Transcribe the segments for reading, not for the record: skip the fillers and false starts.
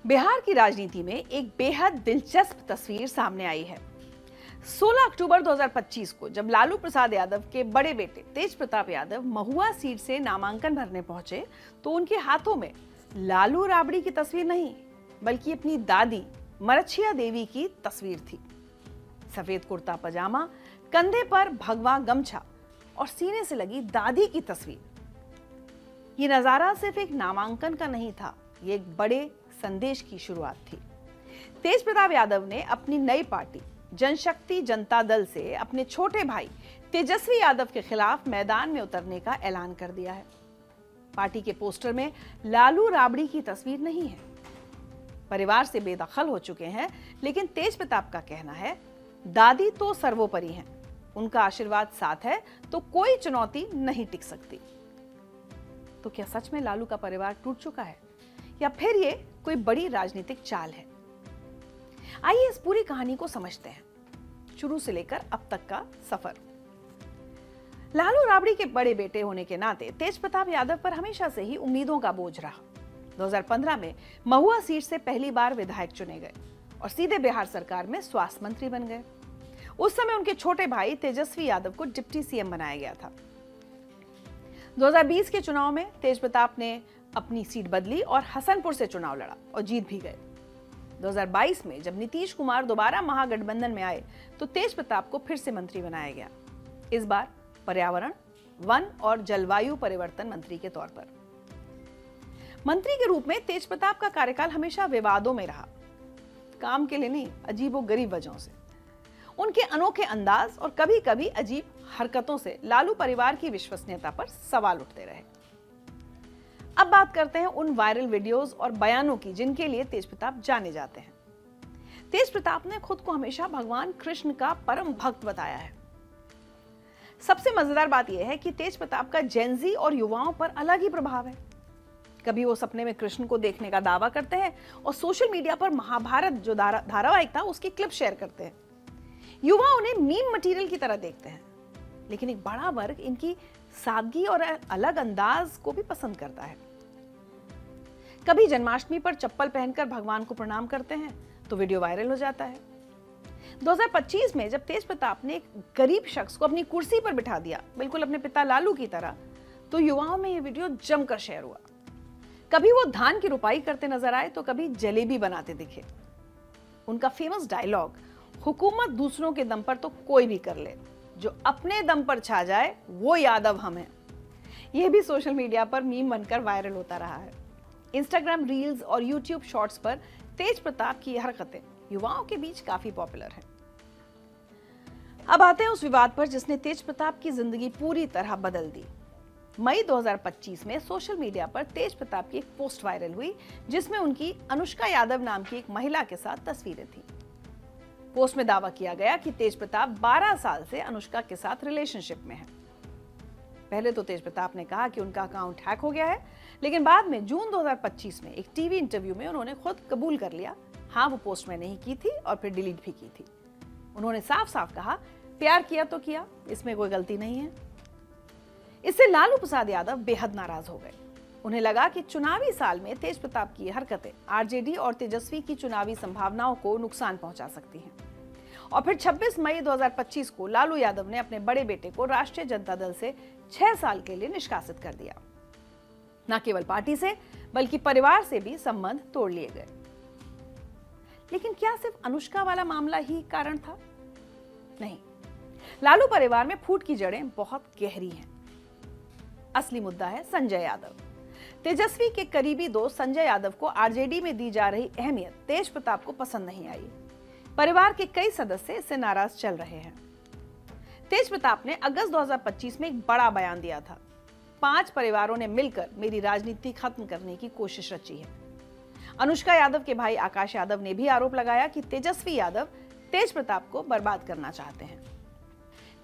बिहार की राजनीति में एक बेहद दिलचस्प तस्वीर सामने आई है। 16 अक्टूबर 2025 को जब लालू प्रसाद यादव के बड़े बेटे तेज प्रताप यादव महुआ सीट से नामांकन भरने पहुंचे तो उनके हाथों में लालू राबड़ी की तस्वीर नहीं बल्कि अपनी दादी मरछिया देवी की तस्वीर थी। सफेद कुर्ता पजामा, कंधे पर भगवा गमछा और सीने से लगी दादी की तस्वीर। ये नजारा सिर्फ एक नामांकन का नहीं था, ये एक बड़े संदेश की शुरुआत थी। तेज प्रताप यादव ने अपनी नई पार्टी जनशक्ति जनता दल से अपने छोटे भाई तेजस्वी यादव के खिलाफ मैदान में उतरने का ऐलान कर दिया है। पार्टी के पोस्टर में लालू राबड़ी की तस्वीर नहीं है। परिवार से बेदखल हो चुके हैं, लेकिन तेज प्रताप का कहना है दादी तो सर्वोपरि हैं, उनका आशीर्वाद साथ है तो कोई चुनौती नहीं टिक सकती। तो क्या सच में लालू का परिवार टूट चुका है या फिर ये कोई बड़ी राजनीतिक चाल है? आइए इस पूरी कहानी को समझते हैं, शुरू से लेकर अब तक का सफर। लालू राबड़ी के बड़े बेटे होने के नाते तेज प्रताप यादव पर हमेशा से ही उम्मीदों का बोझ रहा। 2015 में महुआ सीट से पहली बार विधायक चुने गए और सीधे बिहार सरकार में स्वास्थ्य मंत्री बन गए। उस समय उनके छोटे भाई तेजस्वी यादव को डिप्टी सीएम बनाया गया था। 2020 के चुनाव में तेज प्रताप ने अपनी सीट बदली और हसनपुर से चुनाव लड़ा और जीत भी गए। 2022 में जब नीतीश कुमार दोबारा महागठबंधन में आए तो तेज प्रताप को फिर से मंत्री बनाया गया, इस बार पर्यावरण, वन और जलवायु परिवर्तन मंत्री के तौर पर। मंत्री के रूप में तेज प्रताप का कार्यकाल हमेशा विवादों में रहा, काम के लिए नहीं, अजीबोगरीब वजहों से। उनके अनोखे अंदाज और कभी कभी अजीब हरकतों से लालू परिवार की विश्वसनीयता पर सवाल उठते रहे। अब बात करते हैं उन वायरल वीडियोस और बयानों की जिनके लिए तेज प्रताप जाने जाते हैं। तेज प्रताप ने खुद को हमेशा भगवान कृष्ण का परम भक्त बताया है। सबसे मजेदार बात यह है कि तेज प्रताप का जेनजी और युवाओं पर अलग ही प्रभाव है। कभी वो सपने में कृष्ण को देखने का दावा करते हैं और सोशल मीडिया पर महाभारत जो धारावाहिक था उसकी क्लिप शेयर करते हैं। युवा उन्हें मीम मटेरियल की तरह देखते हैं, लेकिन एक बड़ा वर्ग इनकी सादगी और अलग अंदाज को भी पसंद करता है। कभी जन्माष्टमी पर चप्पल पहनकर भगवान को प्रणाम करते हैं तो वीडियो वायरल हो जाता है। 2025 में जब तेज प्रताप ने एक गरीब शख्स को अपनी कुर्सी पर बिठा दिया, बिल्कुल अपने पिता लालू की तरह, तो युवाओं में यह वीडियो जमकर शेयर हुआ। कभी वो धान की रुपाई करते नजर आए तो कभी जलेबी बनाते दिखे। उनका फेमस डायलॉग, हुकूमत दूसरों के दम पर तो कोई भी कर ले, जो अपने दम पर छा जाए वो यादव हम हैं, यह भी सोशल मीडिया पर मीम बनकर वायरल होता रहा है। इंस्टाग्राम रील्स और यूट्यूब शॉर्ट्स पर तेज प्रताप की हरकतें युवाओं के बीच काफी पॉपुलर हैं। अब आते हैं उस विवाद पर जिसने तेज प्रताप की जिंदगी पूरी तरह बदल दी। मई 2025 में सोशल मीडिया पर तेज प्रताप की एक पोस्ट वायरल हुई जिसमें उनकी अनुष्का यादव नाम की एक महिला के साथ तस्वीरें थी। पोस्ट में दावा किया गया कि तेज प्रताप 12 साल से अनुष्का के साथ रिलेशनशिप में है। पहले तो तेज प्रताप ने कहा कि उनका अकाउंट हैक हो गया है, लेकिन बाद में जून 2025 में एक टीवी इंटरव्यू में उन्होंने खुद कबूल कर लिया, हाँ वो पोस्ट मैंने ही की थी और फिर डिलीट भी की थी। उन्होंने साफ साफ कहा प्यार किया तो किया, इसमें कोई गलती नहीं है। इससे लालू प्रसाद यादव बेहद नाराज हो गए। उन्हें लगा कि चुनावी साल में तेज प्रताप की हरकतें आरजेडी और तेजस्वी की चुनावी संभावनाओं को नुकसान पहुंचा सकती हैं। और फिर 26 मई 2025 को लालू यादव ने अपने बड़े बेटे को राष्ट्रीय जनता दल से 6 साल के लिए निष्कासित कर दिया। न केवल पार्टी से बल्कि परिवार से भी संबंध तोड़ लिए गए। लेकिन क्या सिर्फ अनुष्का वाला मामला ही कारण था? नहीं, लालू परिवार में फूट की जड़ें बहुत गहरी हैं। असली मुद्दा है संजय यादव। तेजस्वी के करीबी दोस्त संजय यादव को आरजेडी में दी जा रही अहमियत तेज प्रताप को पसंद नहीं आई। परिवार के कई सदस्य इससे नाराज चल रहे हैं। तेज प्रताप ने अगस्त 2025 में एक बड़ा बयान दिया था, 5 परिवारों ने मिलकर मेरी राजनीति खत्म करने की कोशिश रची है। अनुष्का यादव के भाई आकाश यादव ने भी आरोप लगाया कि तेजस्वी यादव तेज प्रताप को बर्बाद करना चाहते हैं।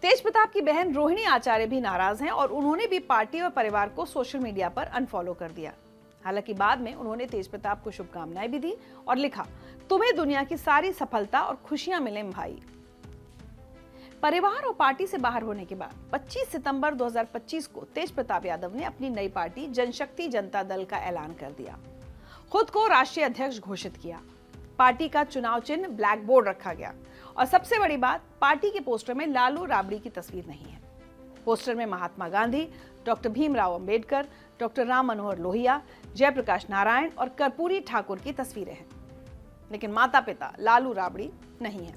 तेज प्रताप की बहन रोहिणी आचार्य भी नाराज हैं और उन्होंने भी पार्टी और परिवार को सोशल मीडिया पर अनफॉलो कर दिया। हालांकि बाद में उन्होंने तेज प्रताप को शुभकामनाएं भी दी और लिखा, तुम्हें दुनिया की सारी सफलता और खुशियां मिलें भाई। परिवार और पार्टी से बाहर होने के बाद 25 सितंबर 2025 को तेज प्रताप यादव ने अपनी नई पार्टी जनशक्ति जनता दल का ऐलान कर दिया। खुद को राष्ट्रीय अध्यक्ष घोषित किया। पार्टी का चुनाव चिन्ह ब्लैक बोर्ड रखा गया और सबसे बड़ी बात, पार्टी के पोस्टर में लालू राबड़ी की तस्वीर नहीं है। पोस्टर में महात्मा गांधी, डॉक्टर भीमराव अंबेडकर, डॉक्टर राम मनोहर लोहिया, जयप्रकाश नारायण और कर्पूरी ठाकुर की तस्वीरें हैं, लेकिन माता पिता लालू राबड़ी नहीं है।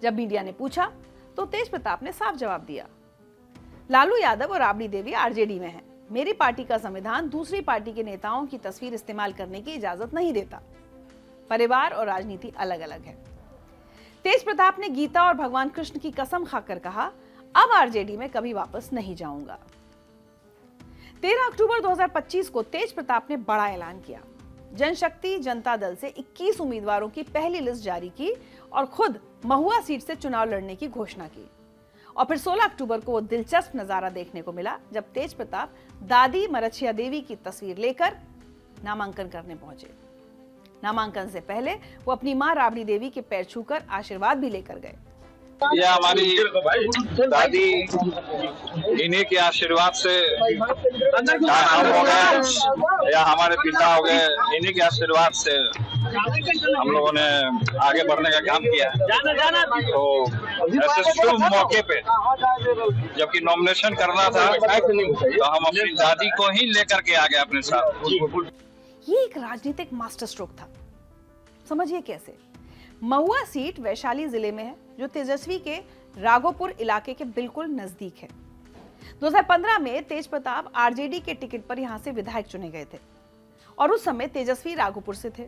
जब मीडिया ने पूछा तो तेज प्रताप ने साफ जवाब दिया, लालू यादव और राबड़ी देवी आरजेडी में हैं। मेरी पार्टी का संविधान दूसरी पार्टी के नेताओं की तस्वीर इस्तेमाल करने की इजाजत नहीं देता। परिवार और राजनीति अलग अलग है। तेज प्रताप ने गीता और भगवान कृष्ण की कसम खाकर कहा, अब आरजेडी में कभी वापस नहीं जाऊंगा। 13 अक्टूबर 2025 को तेज प्रताप ने बड़ा ऐलान किया। जनशक्ति जनता दल से 21 उम्मीदवारों की पहली लिस्ट जारी की और खुद महुआ सीट से चुनाव लड़ने की घोषणा की। और फिर 16 अक्टूबर को वो दिलचस्प नजारा देखने को मिला जब तेज प्रताप दादी मरछिया देवी की तस्वीर लेकर नामांकन करने पहुंचे। नामांकन से पहले वो अपनी मां राबड़ी देवी के पैर छूकर आशीर्वाद भी लेकर गए। यह हमारी दादी, इन्हीं के आशीर्वाद से हम हो गए या हमारे पिता हो गए, इन्हीं के आशीर्वाद से हम लोगों ने आगे बढ़ने का काम किया है। तो ऐसे शुभ मौके पे जबकि नॉमिनेशन करना था तो हम अपनी दादी को ही लेकर के आ गए अपने साथ। ये एक राजनीतिक मास्टर स्ट्रोक था। समझिए कैसे। महुआ सीट वैशाली जिले में है, जो तेजस्वी के राघोपुर इलाके के बिल्कुल नजदीक है। 2015 में तेज प्रताप आरजेडी के टिकट पर यहां से विधायक चुने गए थे और उस समय तेजस्वी राघोपुर से थे।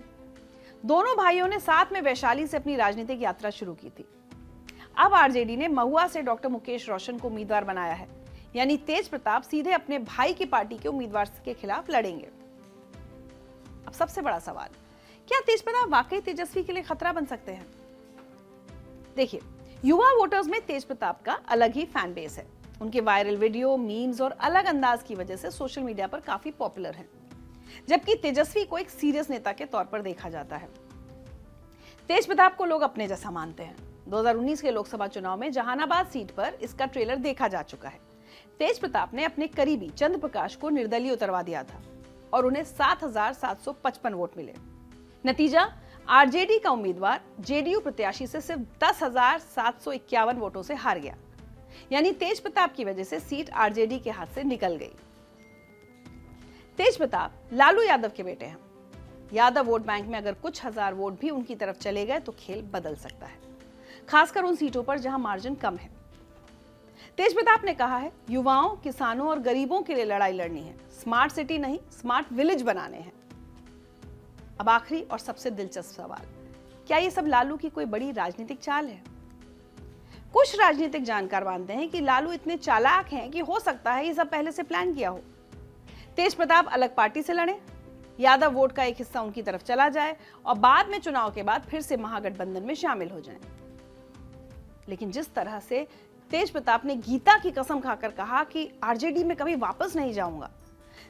दोनों भाइयों ने साथ में वैशाली से अपनी राजनीतिक यात्रा शुरू की थी। अब आरजेडी ने महुआ से डॉक्टर मुकेश रोशन को उम्मीदवार बनाया है, यानी तेज प्रताप सीधे अपने भाई की पार्टी के उम्मीदवार के खिलाफ लड़ेंगे। अब सबसे बड़ा सवाल, क्या तेज प्रताप वाकई तेजस्वी के लिए खतरा बन सकते हैं? देखिए, युवा वोटर्स में तेज प्रताप का अलग ही फैन बेस है। उनके वायरल वीडियो, मीम्स और अलग अंदाज की वजह से सोशल मीडिया पर काफी पॉपुलर हैं, जबकि तेजस्वी को एक सीरियस नेता के तौर पर देखा जाता है। तेज प्रताप को लोग अपने जैसा मानते हैं। 2019 के लोकसभा चुनाव में जहानाबाद सीट पर इसका ट्रेलर देखा जा चुका है। तेज प्रताप ने अपने करीबी चंद्र प्रकाश को निर्दलीय उतरवा दिया था और उन्हें 7,755 वोट मिले। नतीजा, आरजेडी का उम्मीदवार जेडीयू प्रत्याशी से सिर्फ 10,751 वोटों से हार गया, यानी तेज प्रताप की वजह से सीट आरजेडी के हाथ से निकल गई। तेज प्रताप लालू यादव के बेटे हैं। यादव वोट बैंक में अगर कुछ हजार वोट भी उनकी तरफ चले गए तो खेल बदल सकता है, खासकर उन सीटों पर जहां मार्जिन कम है। तेज प्रताप ने कहा है, युवाओं, किसानों और गरीबों के लिए लड़ाई लड़नी है। स्मार्ट सिटी नहीं, स्मार्ट विलेज बनाने हैं। अब आखिरी और सबसे दिलचस्प सवाल, क्या ये सब लालू की कोई बड़ी राजनीतिक चाल है? कुछ राजनीतिक जानकार मानते हैं कि लालू इतने चालाक हैं कि हो सकता है ये सब पहले से प्लान किया हो। तेज प्रताप अलग पार्टी से लड़े, यादव वोट का एक हिस्सा उनकी तरफ चला जाए और बाद में चुनाव के बाद फिर से महागठबंधन में शामिल हो जाएं। लेकिन जिस तरह से तेज प्रताप ने गीता की कसम खाकर कहा कि आरजेडी में कभी वापस नहीं जाऊंगा,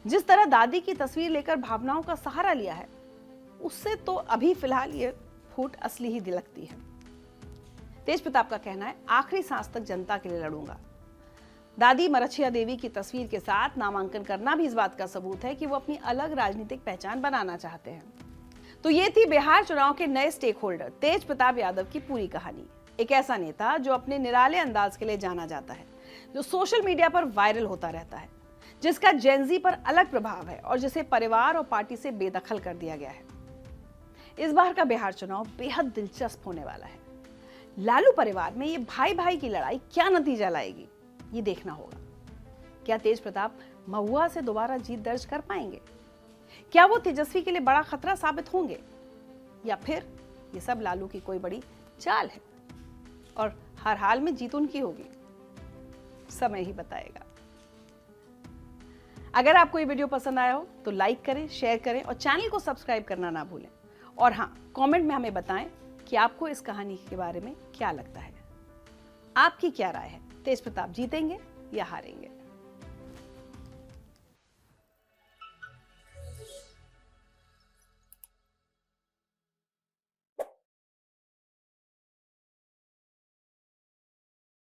जिस तरह दादी की तस्वीर लेकर भावनाओं का सहारा लिया है, उससे तो अभी फिलहाल ये फूट असली ही दिलकती है। तेज प्रताप का कहना है, आखिरी सांस तक जनता के लिए लड़ूंगा। दादी मरछिया देवी की तस्वीर के साथ नामांकन करना भी इस बात का सबूत है कि वो अपनी अलग राजनीतिक पहचान बनाना चाहते हैं। तो ये थी बिहार चुनाव के नए स्टेक होल्डर तेज प्रताप यादव की पूरी कहानी। एक ऐसा नेता जो अपने निराले अंदाज के लिए जाना जाता है, जो सोशल मीडिया पर वायरल होता रहता है, जिसका जेनजी पर अलग प्रभाव है और जिसे परिवार और पार्टी से बेदखल कर दिया गया है। इस बार का बिहार चुनाव बेहद दिलचस्प होने वाला है। लालू परिवार में ये भाई भाई की लड़ाई क्या नतीजा लाएगी, ये देखना होगा। क्या तेज प्रताप महुआ से दोबारा जीत दर्ज कर पाएंगे? क्या वो तेजस्वी के लिए बड़ा खतरा साबित होंगे, या फिर ये सब लालू की कोई बड़ी चाल है और हर हाल में जीत उनकी होगी? समय ही बताएगा। अगर आपको ये वीडियो पसंद आया हो तो लाइक करें, शेयर करें और चैनल को सब्सक्राइब करना ना भूलें। और हाँ, कमेंट में हमें बताएं कि आपको इस कहानी के बारे में क्या लगता है। आपकी क्या राय है? तेज प्रताप जीतेंगे या हारेंगे?